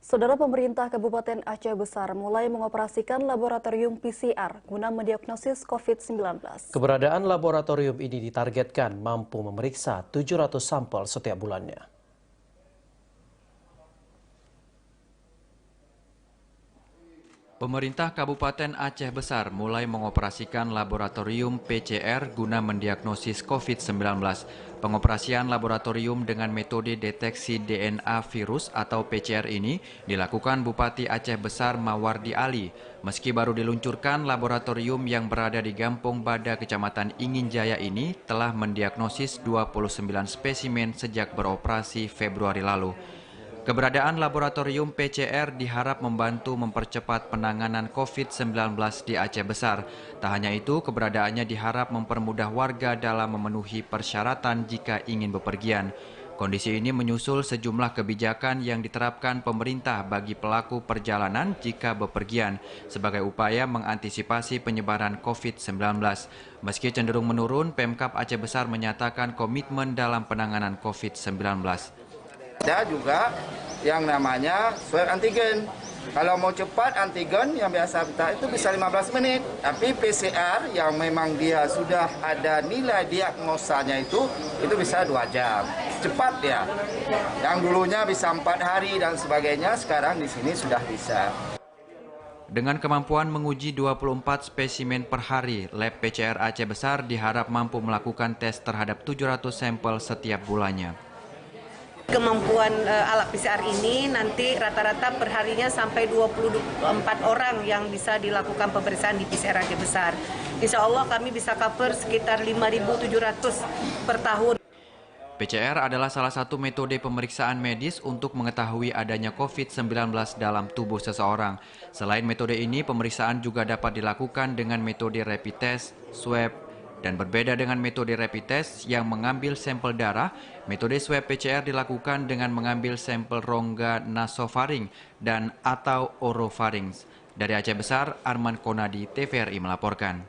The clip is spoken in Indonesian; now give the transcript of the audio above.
Saudara, pemerintah Kabupaten Aceh Besar mulai mengoperasikan laboratorium PCR guna mendiagnosis COVID-19. Keberadaan laboratorium ini ditargetkan mampu memeriksa 700 sampel setiap bulannya. Pemerintah Kabupaten Aceh Besar mulai mengoperasikan laboratorium PCR guna mendiagnosis COVID-19. Pengoperasian laboratorium dengan metode deteksi DNA virus atau PCR ini dilakukan Bupati Aceh Besar Mawardi Ali. Meski baru diluncurkan, laboratorium yang berada di Gampong Bada, Kecamatan Inginjaya ini telah mendiagnosis 29 spesimen sejak beroperasi Februari lalu. Keberadaan laboratorium PCR diharap membantu mempercepat penanganan COVID-19 di Aceh Besar. Tak hanya itu, keberadaannya diharap mempermudah warga dalam memenuhi persyaratan jika ingin bepergian. Kondisi ini menyusul sejumlah kebijakan yang diterapkan pemerintah bagi pelaku perjalanan jika bepergian sebagai upaya mengantisipasi penyebaran COVID-19. Meski cenderung menurun, Pemkab Aceh Besar menyatakan komitmen dalam penanganan COVID-19. Ada juga yang namanya swab antigen. Kalau mau cepat antigen yang biasa kita itu bisa 15 menit. Tapi PCR yang memang dia sudah ada nilai diagnosanya itu bisa 2 jam. Cepat ya. Yang dulunya bisa 4 hari dan sebagainya, sekarang di sini sudah bisa. Dengan kemampuan menguji 24 spesimen per hari, Lab PCR Aceh Besar diharap mampu melakukan tes terhadap 700 sampel setiap bulannya. Kemampuan alat PCR ini nanti rata-rata perharinya sampai 24 orang yang bisa dilakukan pemeriksaan di PCR Aceh Besar. Insya Allah kami bisa cover sekitar 5.700 per tahun. PCR adalah salah satu metode pemeriksaan medis untuk mengetahui adanya COVID-19 dalam tubuh seseorang. Selain metode ini, pemeriksaan juga dapat dilakukan dengan metode rapid test, swab, dan berbeda dengan metode rapid test yang mengambil sampel darah, metode swab PCR dilakukan dengan mengambil sampel rongga nasofaring dan atau orofaring. Dari Aceh Besar, Arman Konadi, TVRI melaporkan.